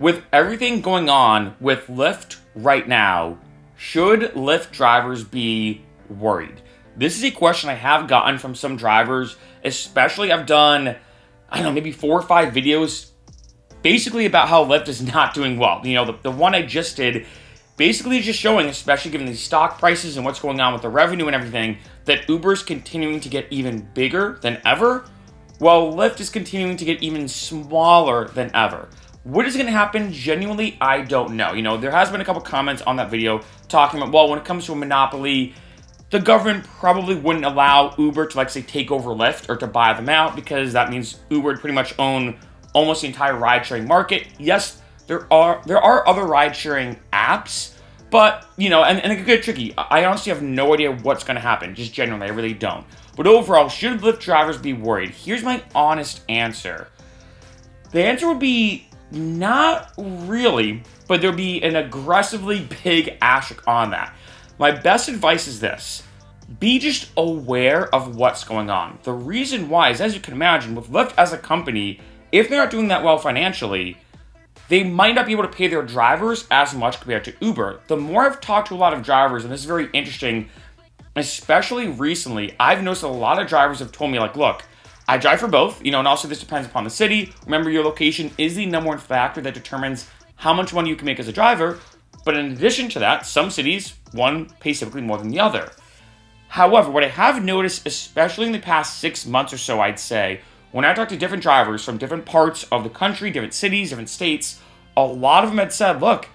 With everything going on with Lyft right now, should Lyft drivers be worried? This is a question I have gotten from some drivers, especially I've done, I don't know, maybe 4 or 5 videos basically about how Lyft is not doing well. The one I just did basically just showing, especially given these stock prices and what's going on with the revenue and everything, that Uber's continuing to get even bigger than ever, while Lyft is continuing to get even smaller than ever. What is going to happen? Genuinely, I don't know. There has been a couple comments on that video talking about, well, when it comes to a monopoly, the government probably wouldn't allow Uber to, say, take over Lyft or to buy them out, because that means Uber would pretty much own almost the entire ride-sharing market. Yes, there are other ride-sharing apps, but, and it could get tricky. I honestly have no idea what's going to happen, just genuinely, I really don't. But overall, should Lyft drivers be worried? Here's my honest answer. The answer would be not really, but there'll be an aggressively big asterisk on that. My best advice is this: be just aware of what's going on. The reason why is, as you can imagine, with Lyft as a company, if they're not doing that well financially, they might not be able to pay their drivers as much compared to Uber. The more I've talked to a lot of drivers, and this is very interesting, especially recently, I've noticed a lot of drivers have told me, look, I drive for both, and also this depends upon the city. Remember, your location is the number one factor that determines how much money you can make as a driver. But in addition to that, some cities, one pays typically more than the other. However, what I have noticed, especially in the past 6 months or so, I'd say, when I talk to different drivers from different parts of the country, different cities, different states, a lot of them had said, look,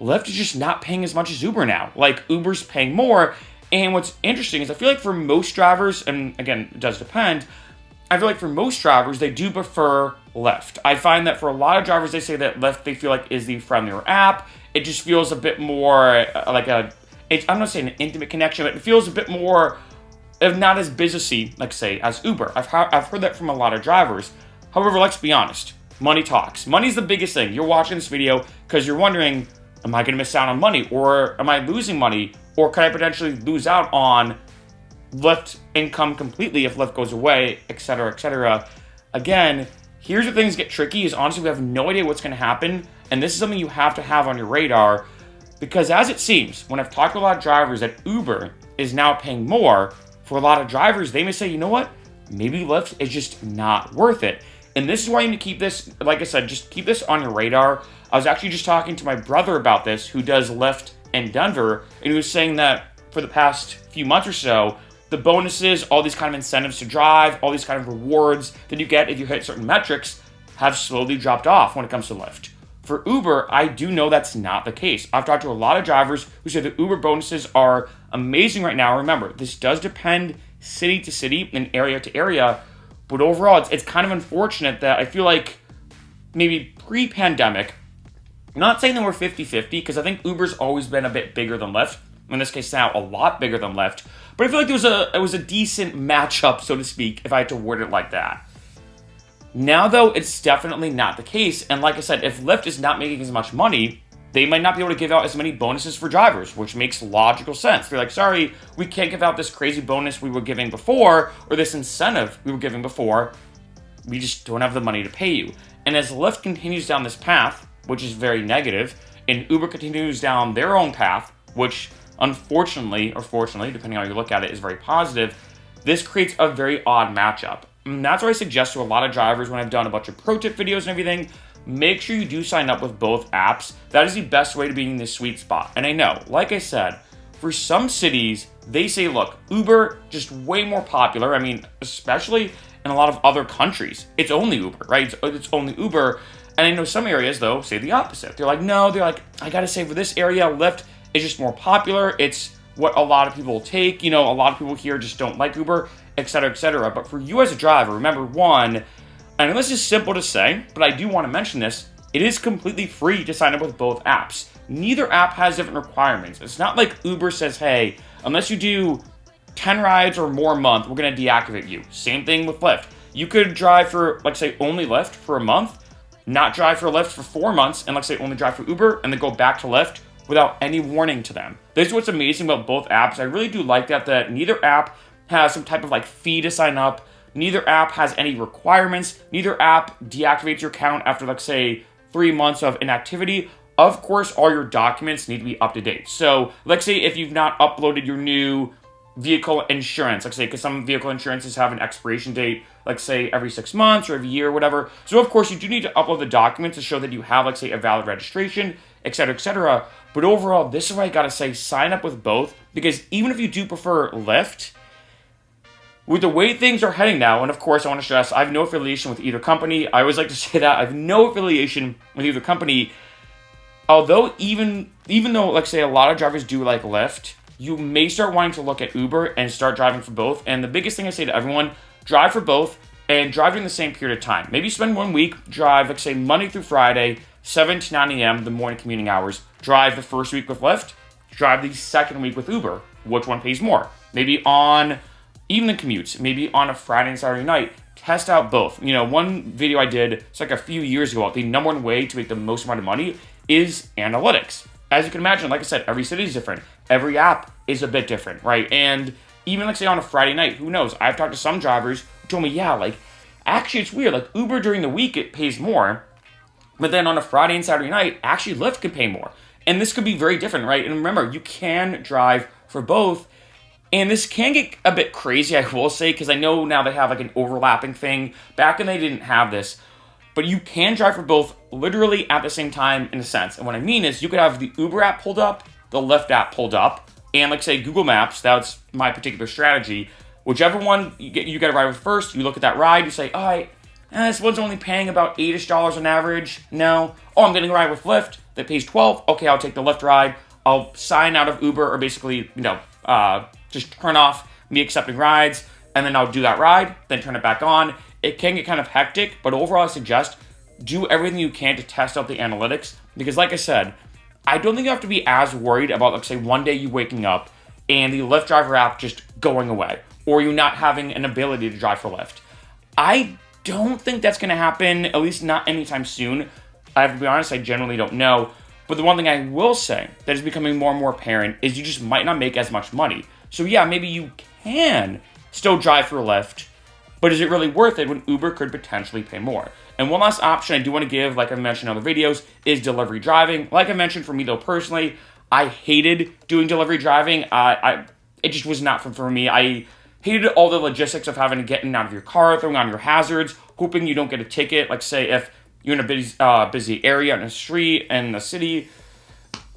Lyft is just not paying as much as Uber now. Uber's paying more. And what's interesting is I feel like for most drivers, and again, it does depend, I feel like for most drivers, they do prefer Lyft. I find that for a lot of drivers, they say that Lyft, they feel like, is the friendlier app. It just feels a bit more I'm not saying an intimate connection, but it feels a bit more, if not as businessy, say, as Uber. I've heard that from a lot of drivers. However, let's be honest. Money talks. Money's the biggest thing. You're watching this video because you're wondering, am I going to miss out on money? Or am I losing money? Or could I potentially lose out on Lyft income completely if Lyft goes away, etc., etc.? Again, here's where things get tricky, is honestly we have no idea what's going to happen, and this is something you have to have on your radar, because as it seems, when I've talked to a lot of drivers, that Uber is now paying more, for a lot of drivers, they may say, you know what, maybe Lyft is just not worth it. And this is why you need to keep this, like I said, just keep this on your radar. I was actually just talking to my brother about this, who does Lyft in Denver, and he was saying that for the past few months or so, the bonuses, all these kind of incentives to drive, all these kind of rewards that you get if you hit certain metrics have slowly dropped off when it comes to Lyft. For Uber, I do know that's not the case. I've talked to a lot of drivers who say that Uber bonuses are amazing right now. Remember, this does depend city to city and area to area, but overall, it's kind of unfortunate that I feel like maybe pre-pandemic, I'm not saying that we're 50-50, because I think Uber's always been a bit bigger than Lyft. In this case, now a lot bigger than Lyft. But I feel like it was a decent matchup, so to speak, if I had to word it like that. Now, though, it's definitely not the case. And like I said, if Lyft is not making as much money, they might not be able to give out as many bonuses for drivers, which makes logical sense. They're like, sorry, we can't give out this crazy bonus we were giving before, or this incentive we were giving before. We just don't have the money to pay you. And as Lyft continues down this path, which is very negative, and Uber continues down their own path, which unfortunately, or fortunately, depending on how you look at it, is very positive, this creates a very odd matchup. And that's what I suggest to a lot of drivers when I've done a bunch of pro tip videos and everything. Make sure you do sign up with both apps. That is the best way to be in this sweet spot. And I know, like I said, for some cities, they say, look, Uber, just way more popular. I mean, especially in a lot of other countries, it's only Uber, right? It's only Uber. And I know some areas, though, say the opposite. They're like, I gotta say, for this area, Lyft is just more popular. It's what a lot of people will take. A lot of people here just don't like Uber, etc., etc. But for you as a driver, remember, one, and this is simple to say, but I do want to mention this, it is completely free to sign up with both apps. Neither app has different requirements. It's not like Uber says, hey, unless you do 10 rides or more a month, we're going to deactivate you. Same thing with Lyft. You could drive for, say, only Lyft for a month, not drive for Lyft for 4 months, and say only drive for Uber, and then go back to Lyft without any warning to them. This is what's amazing about both apps. I really do like that neither app has some type of fee to sign up. Neither app has any requirements. Neither app deactivates your account after, say, 3 months of inactivity, of course, all your documents need to be up to date. So let's say if you've not uploaded your new vehicle insurance, let's say, because some vehicle insurances have an expiration date, like say every 6 months or every year or whatever. So of course you do need to upload the documents to show that you have, like say, a valid registration, etc., etc. But overall, this is why I gotta say, sign up with both, because even if you do prefer Lyft, with the way things are heading now, and of course I want to stress, I have no affiliation with either company. I always like to say that I have no affiliation with either company. Although even though, like say, a lot of drivers do like Lyft, you may start wanting to look at Uber and start driving for both. And the biggest thing I say to everyone, drive for both and drive during the same period of time. Maybe spend 1 week, drive, like say, Monday through Friday, 7 to 9 a.m., the morning commuting hours. Drive the first week with Lyft, drive the second week with Uber. Which one pays more? Maybe on evening commutes, maybe on a Friday and Saturday night. Test out both. You know, one video I did, it's like a few years ago, the number one way to make the most amount of money is analytics. As you can imagine, like I said, every city is different. Every app is a bit different, right? And even like say on a Friday night, who knows? I've talked to some drivers who told me, yeah, like actually it's weird. Like Uber during the week, it pays more. But then on a Friday and Saturday night, actually Lyft can pay more. And this could be very different, right? And remember, you can drive for both. And this can get a bit crazy, I will say, because I know now they have like an overlapping thing. Back when they didn't have this. But you can drive for both literally at the same time in a sense. And what I mean is you could have the Uber app pulled up, the Lyft app pulled up, and like say Google Maps, that's my particular strategy. Whichever one you get a ride with first, you look at that ride, you say, all right, this one's only paying about $8-ish on average. No. Oh, I'm getting a ride with Lyft that pays $12. Okay, I'll take the Lyft ride. I'll sign out of Uber or basically, just turn off me accepting rides, and then I'll do that ride, then turn it back on. It can get kind of hectic, but overall I suggest do everything you can to test out the analytics, because like I said, I don't think you have to be as worried about, like say, one day you waking up and the Lyft driver app just going away, or you not having an ability to drive for Lyft. I don't think that's going to happen, at least not anytime soon. I have to be honest, I generally don't know. But the one thing I will say that is becoming more and more apparent is you just might not make as much money. So yeah, maybe you can still drive for Lyft, but is it really worth it when Uber could potentially pay more? And one last option I do want to give, like I mentioned in other videos, is delivery driving. Like I mentioned, for me though, personally, I hated doing delivery driving. It just was not for me. I hated all the logistics of having to get in and out of your car, throwing on your hazards, hoping you don't get a ticket. Like say if you're in a busy area in a street in the city,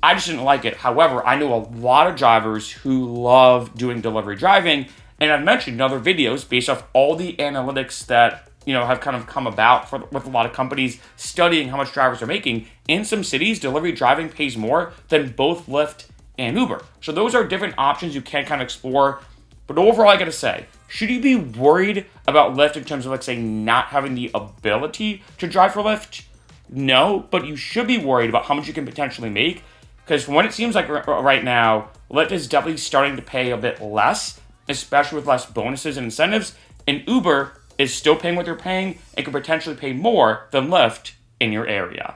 I just didn't like it. However, I know a lot of drivers who love doing delivery driving, and I've mentioned in other videos based off all the analytics that have kind of come about with a lot of companies studying how much drivers are making. In some cities, delivery driving pays more than both Lyft and Uber. So those are different options you can kind of explore. But overall, I gotta say, should you be worried about Lyft in terms of, like, say, not having the ability to drive for Lyft? No, but you should be worried about how much you can potentially make. Because from what it seems like right now, Lyft is definitely starting to pay a bit less, especially with less bonuses and incentives. And Uber is still paying what they're paying and could potentially pay more than Lyft in your area.